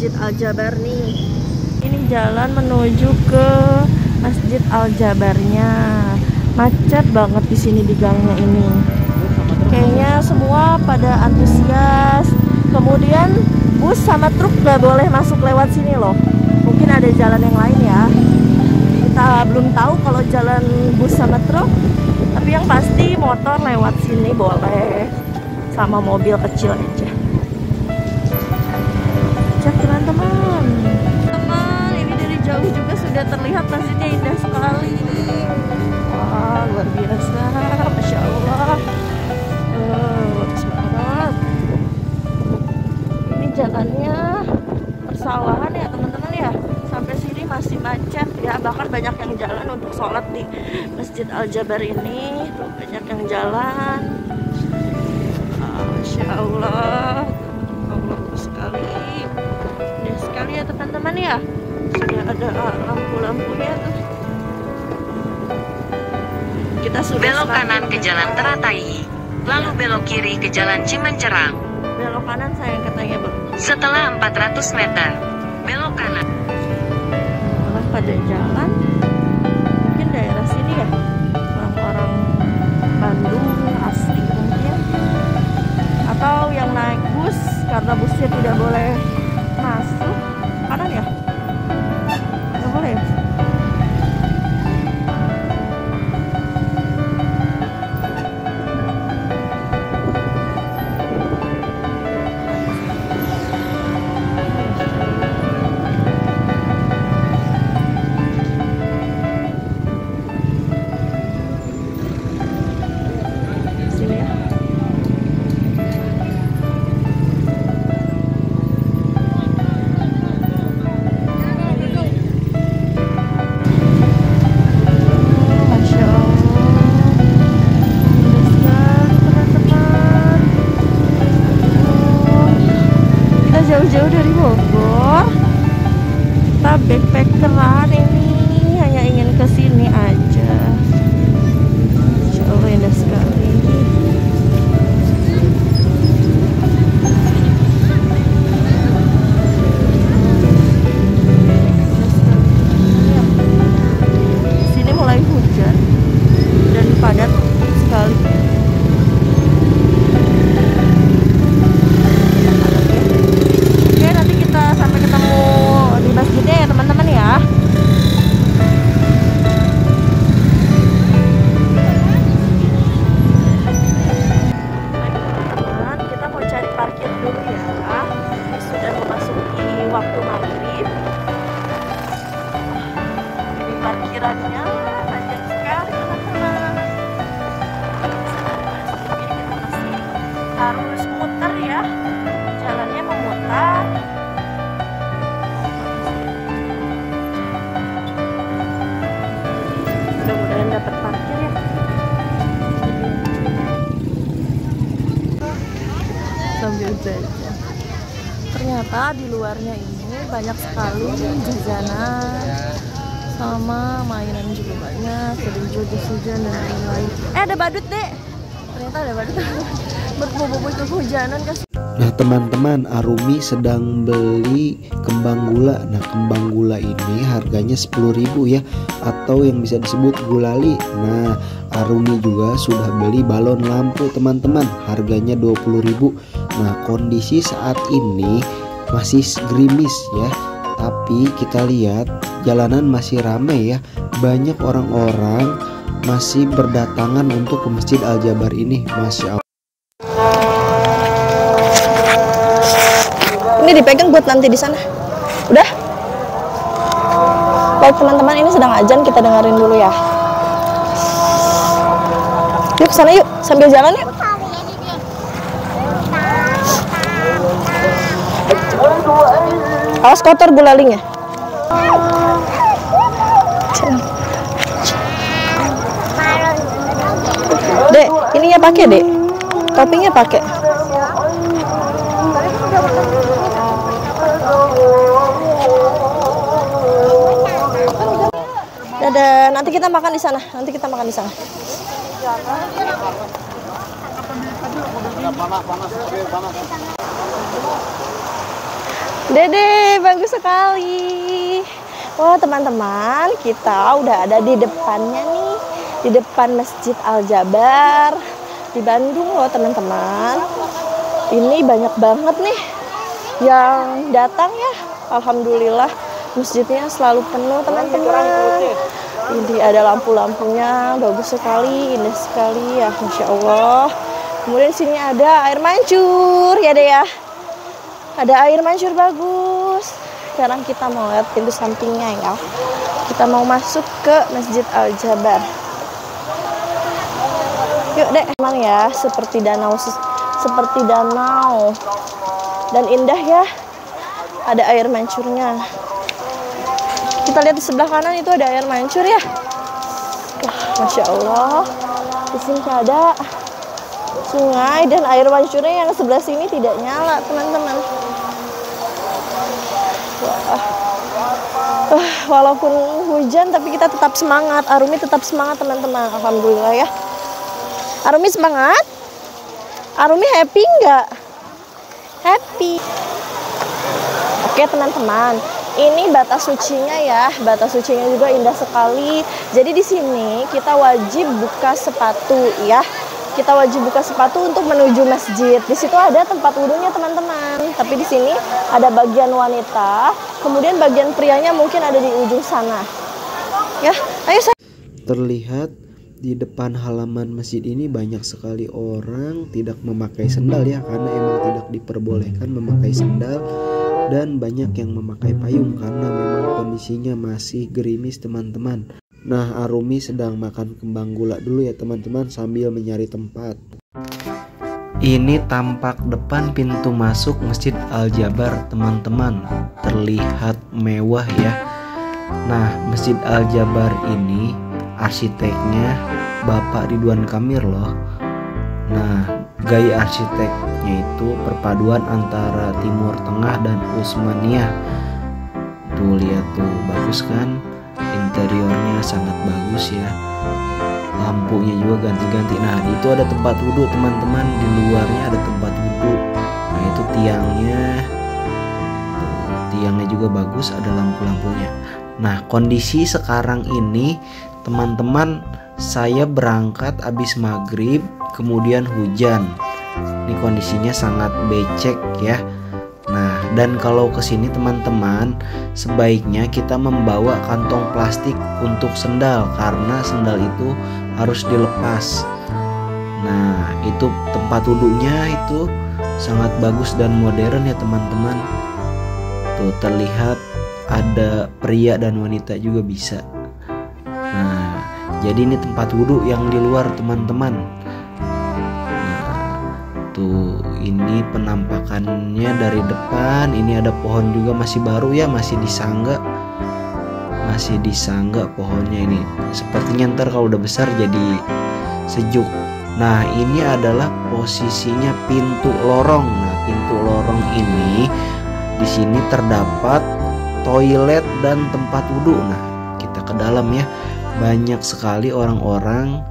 Masjid Al-Jabar nih. Ini jalan menuju ke Masjid Al-Jabarnya. Macet banget di sini di gangnya ini. Kayaknya semua pada antusias. Kemudian bus sama truk gak boleh masuk lewat sini loh. Mungkin ada jalan yang lain ya. Kita belum tahu kalau jalan bus sama truk. Tapi yang pasti motor lewat sini boleh. Sama mobil kecil aja. Cek teman-teman. Teman, ini dari jauh juga sudah terlihat masjidnya indah sekali. Wah, luar biasa. Masya Allah. Bagus banget. Ini jalannya persawahan ya teman-teman ya. Sampai sini masih macet ya. Bahkan banyak yang jalan untuk sholat di Masjid Al-Jabar ini. Tuh, banyak yang jalan. Masya Allah. Allah sekali. Indah sekali ya teman-teman ya. Sudah ada lampu-lampunya tuh. Kita sudah belok kanan ke Jalan Teratai, lalu belok kiri ke Jalan Cimencerang. Belok kanan sayang katanya bro. Setelah 400 meter, belok kanan. Orang pada jalan, mungkin daerah sini ya, orang-orang Bandung asli mungkin, atau yang naik bus karena busnya tidak boleh masuk kanan ya, nggak boleh ya? Jauh-jauh dari Bogor, kita backpackeran ini hanya ingin ke sini aja. Insya Allah indah sekali. Sini mulai hujan dan padat sekali. Sampai ketemu di masjidnya ya teman-teman ya. Baik teman-teman, kita mau cari parkir dulu ya. Sudah memasuki waktu maghrib. Ini parkirannya banyak sekali teman-teman. Kita masih harus muter ya. Jalannya memutar. Mudah-mudahan dapat parkir ya. Sambil jajan. Ternyata di luarnya ini banyak sekali jajanan sama mainan juga banyak. Ada hujan dan lain-lain. Ada badut dek. Ternyata ada badut. Berbobo itu kehujanan kasih. Nah teman-teman, Arumi sedang beli kembang gula. Nah kembang gula ini harganya 10.000 ya, atau yang bisa disebut gulali. Nah Arumi juga sudah beli balon lampu teman-teman, harganya 20.000. Nah kondisi saat ini masih gerimis ya, tapi kita lihat jalanan masih ramai ya. Banyak orang-orang masih berdatangan untuk ke Masjid Al-Jabar ini. Masya Allah. Ini dipegang buat nanti di sana. Udah? Baik teman-teman, ini sedang azan, kita dengerin dulu ya. Yuk ke sana yuk, sambil jalan yuk. Awas kotor gulalingnya. Dek, ininya pakai dek. Toppingnya pakai. Dadah, nanti kita makan di sana. Dede, bagus sekali. Wah, teman-teman, kita udah ada di depannya nih. Di depan Masjid Al-Jabar di Bandung loh, teman-teman. Ini banyak banget nih yang datang ya. Alhamdulillah, masjidnya selalu penuh, teman-teman. Ini ada lampu-lampunya, bagus sekali, indah sekali ya, Masya Allah. Kemudian sini ada air mancur ya deh ya. Ada air mancur bagus. Sekarang kita mau lihat pintu sampingnya ya. Kita mau masuk ke Masjid Al-Jabar. Yuk deh, emang ya seperti danau dan indah ya. Ada air mancurnya. Kita lihat di sebelah kanan itu ada air mancur ya. Wah, Masya Allah. Di sini ada sungai dan air mancurnya yang sebelah sini tidak nyala, teman-teman. Walaupun hujan tapi kita tetap semangat. Arumi tetap semangat, teman-teman. Alhamdulillah ya. Arumi semangat? Arumi happy nggak? Happy. Oke, teman-teman. Ini batas sucinya ya. Batas sucinya juga indah sekali. Jadi di sini kita wajib buka sepatu ya. Kita wajib buka sepatu untuk menuju masjid. Di situ ada tempat wudhunya, teman-teman. Tapi di sini ada bagian wanita, kemudian bagian prianya mungkin ada di ujung sana. Ya, ayo saya. Terlihat di depan halaman masjid ini banyak sekali orang tidak memakai sendal ya, karena emang tidak diperbolehkan memakai sendal, dan banyak yang memakai payung karena memang kondisinya masih gerimis, teman-teman. Nah, Arumi sedang makan kembang gula dulu ya teman-teman sambil mencari tempat. Ini tampak depan pintu masuk Masjid Al-Jabar, teman-teman. Terlihat mewah ya. Nah, Masjid Al-Jabar ini arsiteknya Bapak Ridwan Kamil loh. Nah, gaya arsiteknya itu perpaduan antara Timur Tengah dan Utsmaniyah. Tuh lihat tuh, bagus kan? Interiornya sangat bagus ya. Lampunya juga ganti-ganti. Nah, itu ada tempat wudhu, teman-teman. Di luarnya ada tempat wudhu. Nah, itu tiangnya. Tiangnya juga bagus, ada lampu-lampunya. Nah, kondisi sekarang ini, teman-teman, saya berangkat habis maghrib, kemudian hujan. Ini kondisinya sangat becek ya. Nah, dan kalau kesini teman-teman, sebaiknya kita membawa kantong plastik untuk sendal, karena sendal itu harus dilepas. Nah, itu tempat wudhunya itu sangat bagus dan modern ya teman-teman. Tuh terlihat ada pria dan wanita juga bisa. Nah, jadi ini tempat wudhu yang di luar, teman-teman. Tuh, ini penampakannya dari depan. Ini ada pohon juga, masih baru ya, masih disangga pohonnya ini. Sepertinya ntar kalau udah besar jadi sejuk. Nah, ini adalah posisinya pintu lorong. Nah, pintu lorong ini di sini terdapat toilet dan tempat wudhu. Nah, kita ke dalam ya. Banyak sekali orang-orang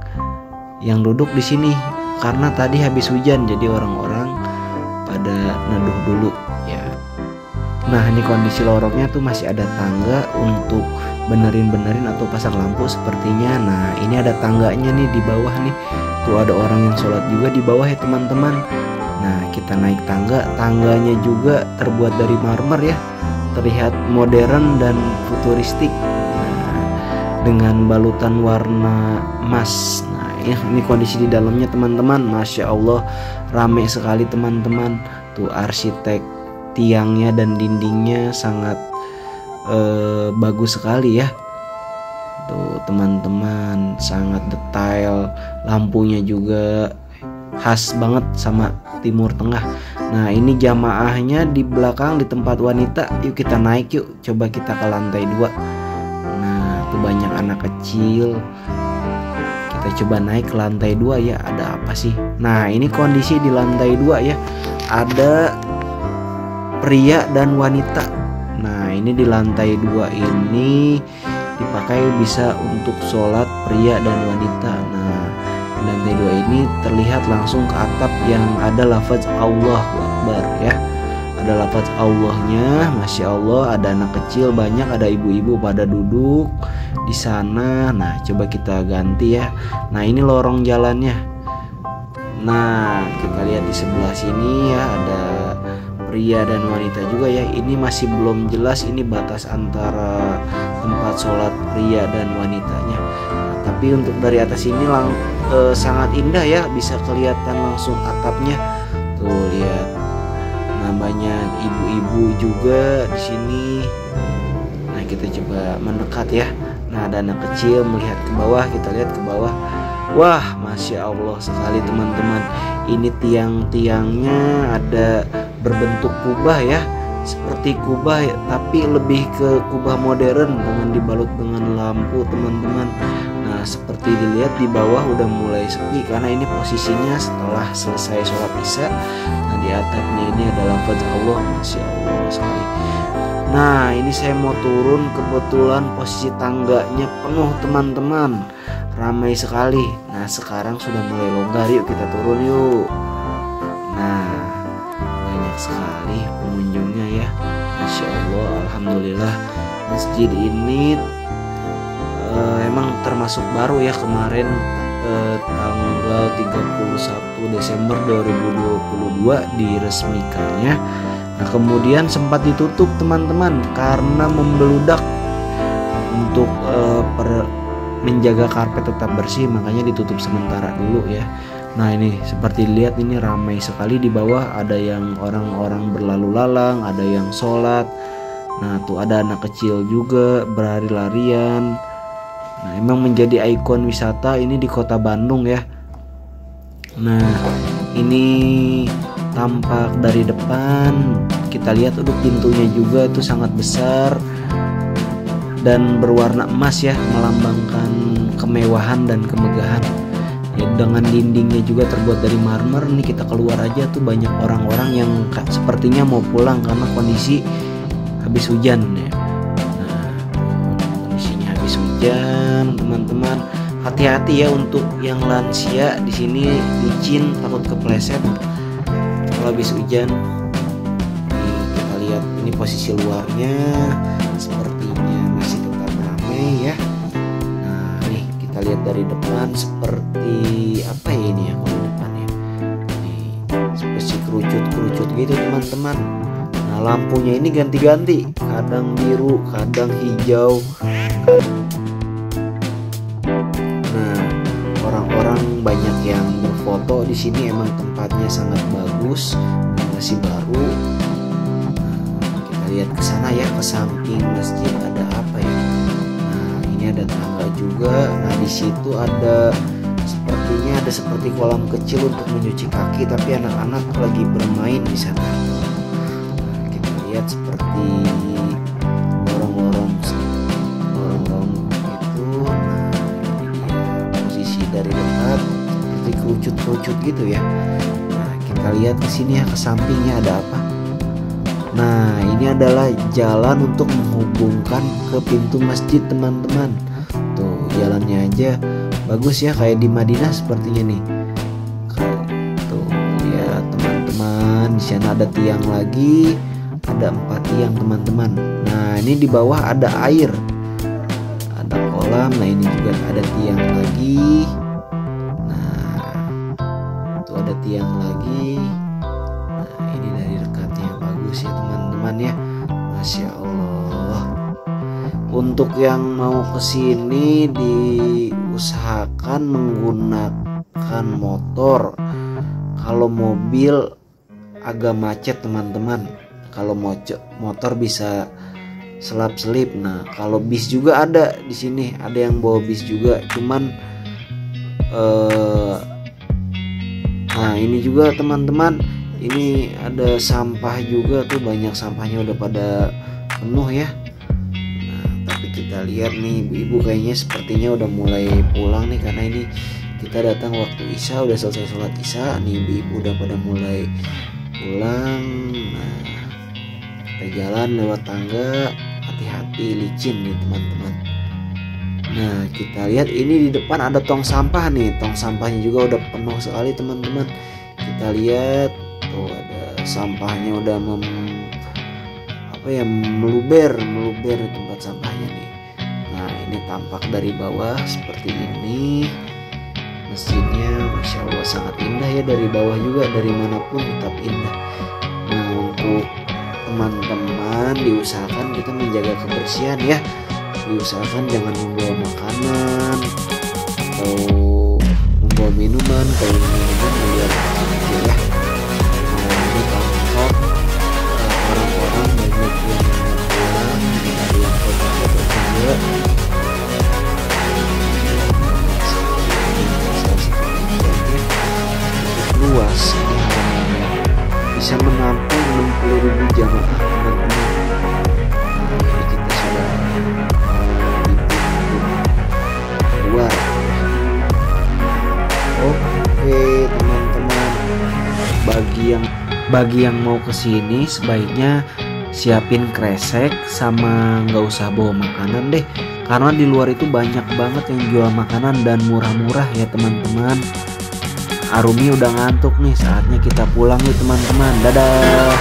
yang duduk di sini. Karena tadi habis hujan, jadi orang-orang pada neduh dulu ya. Nah, ini kondisi lorongnya tuh masih ada tangga untuk benerin atau pasang lampu sepertinya. Nah, ini ada tangganya nih di bawah nih. Tuh ada orang yang sholat juga di bawah ya teman-teman. Nah, kita naik tangga. Tangganya juga terbuat dari marmer ya. Terlihat modern dan futuristik. Nah, dengan balutan warna emas. Ya, ini kondisi di dalamnya teman-teman. Masya Allah, rame sekali teman-teman. Tuh arsitek tiangnya dan dindingnya sangat bagus sekali ya. Tuh teman-teman, sangat detail. Lampunya juga khas banget sama Timur Tengah. Nah, ini jamaahnya di belakang di tempat wanita. Yuk kita naik yuk. Coba kita ke lantai 2. Nah, tuh banyak anak kecil. Kita coba naik ke lantai 2 ya. Ada apa sih? Nah, ini kondisi di lantai 2 ya. Ada pria dan wanita. Nah, ini di lantai 2 ini dipakai bisa untuk sholat pria dan wanita. Nah, di lantai 2 ini terlihat langsung ke atap yang ada lafaz Allahu Akbar ya. ada lafaz Allahnya. Masya Allah, ada anak kecil banyak, ada ibu-ibu pada duduk di sana. Nah coba kita ganti ya. Nah ini lorong jalannya. Nah kita lihat di sebelah sini ya, ada pria dan wanita juga ya. Ini masih belum jelas ini batas antara tempat sholat pria dan wanitanya. Nah, tapi untuk dari atas ini sangat indah ya, bisa kelihatan langsung atapnya. Tuh lihat. Nah banyak ibu-ibu juga di sini. Nah kita coba mendekat ya. Nah ada anak kecil melihat ke bawah, kita lihat ke bawah. Wah Masya Allah sekali teman-teman. Ini tiang-tiangnya ada berbentuk kubah ya, seperti kubah ya, tapi lebih ke kubah modern dengan dibalut dengan lampu teman-teman. Nah seperti dilihat di bawah udah mulai sepi karena ini posisinya setelah selesai sholat isya. Nah di atapnya ini ada lafaz Allah. Masya Allah sekali. Nah ini saya mau turun, kebetulan posisi tangganya penuh teman-teman, ramai sekali. Nah sekarang sudah mulai longgar, yuk kita turun yuk. Nah banyak sekali pengunjungnya ya. Masya Allah, alhamdulillah. Masjid ini emang termasuk baru ya, kemarin tanggal 31 Desember 2022 diresmikannya. Nah kemudian sempat ditutup teman-teman karena membeludak. Untuk menjaga karpet tetap bersih, makanya ditutup sementara dulu ya. Nah ini seperti dilihat ini ramai sekali di bawah, ada yang orang-orang berlalu lalang, ada yang sholat. Nah tuh ada anak kecil juga berlari-larian. Nah emang menjadi ikon wisata ini di kota Bandung ya. Nah ini tampak dari depan, kita lihat untuk pintunya juga itu sangat besar dan berwarna emas ya, melambangkan kemewahan dan kemegahan ya. Dengan dindingnya juga terbuat dari marmer. Nih kita keluar aja tuh banyak orang-orang yang sepertinya mau pulang karena kondisi habis hujan ya. Nah kondisinya habis hujan teman-teman. Hati-hati ya untuk yang lansia di sini, licin, takut kepleset kalau habis hujan. Nih, kita lihat ini posisi luarnya, sepertinya masih tetap ramai ya. Nah nih kita lihat dari depan seperti apa ya ini ya kalau depannya. Nih seperti kerucut-kerucut gitu teman-teman. Nah lampunya ini ganti-ganti, kadang biru, kadang hijau. Nah orang-orang banyak yang berfoto di sini, emang tempatnya sangat bagus, masih baru. Kita lihat ke sana ya, ke samping masjid ada apa ya? Nah ini ada tangga juga. Nah di situ ada sepertinya ada seperti kolam kecil untuk mencuci kaki, tapi anak-anak lagi bermain di sana. Nah, kita lihat seperti lorong-lorong itu. Nah ini dia posisi dari dekat seperti kerucut-kerucut gitu ya. Nah kita lihat ke sini ya, ke sampingnya ada apa? Nah ini adalah jalan untuk menghubungkan ke pintu masjid teman-teman. Tuh jalannya aja bagus ya, kayak di Madinah sepertinya nih. Tuh lihat teman-teman, di sana ada tiang lagi, ada 4 tiang teman-teman. Nah ini di bawah ada air, ada kolam. Nah ini juga ada tiang lagi. Nah tuh ada tiang lagi. Nah ini dari dekatnya bagus ya teman-teman ya. Masya Allah. Untuk yang mau kesini diusahakan menggunakan motor. Kalau mobil agak macet teman-teman. Kalau motor bisa selap-selip. Nah kalau bis juga ada di sini, ada yang bawa bis juga. Cuman nah ini juga teman-teman, ini ada sampah juga tuh, banyak sampahnya udah pada penuh ya. Nah tapi kita lihat nih ibu-ibu kayaknya sepertinya udah mulai pulang nih, karena ini kita datang waktu isya, udah selesai sholat isya nih, ibu-ibu udah pada mulai pulang. Nah kita jalan lewat tangga, hati-hati licin nih teman-teman. Nah kita lihat ini di depan ada tong sampah nih, tong sampahnya juga udah penuh sekali teman-teman. Kita lihat tuh ada sampahnya udah apa ya, meluber tempat sampahnya nih. Nah ini tampak dari bawah seperti ini. Mesinnya Masya Allah sangat indah ya, dari bawah juga, dari manapun tetap indah. Nah untuk teman-teman diusahakan kita menjaga kebersihan ya, diusahakan jangan membawa makanan atau membawa minuman. Kalau minuman melihat aja ya. Nah ini tampak orang-orang banyak yang pulang, ada yang foto-foto juga. Luas di halamannya bisa menampung 60.000 jamaah teman-teman. Nah, ini kita sudah di pintu luar. Oke teman-teman, bagi yang mau kesini sebaiknya siapin kresek sama nggak usah bawa makanan deh, karena di luar itu banyak banget yang jual makanan dan murah-murah ya teman-teman. Arumi udah ngantuk nih, saatnya kita pulang yuk teman-teman. Dadah.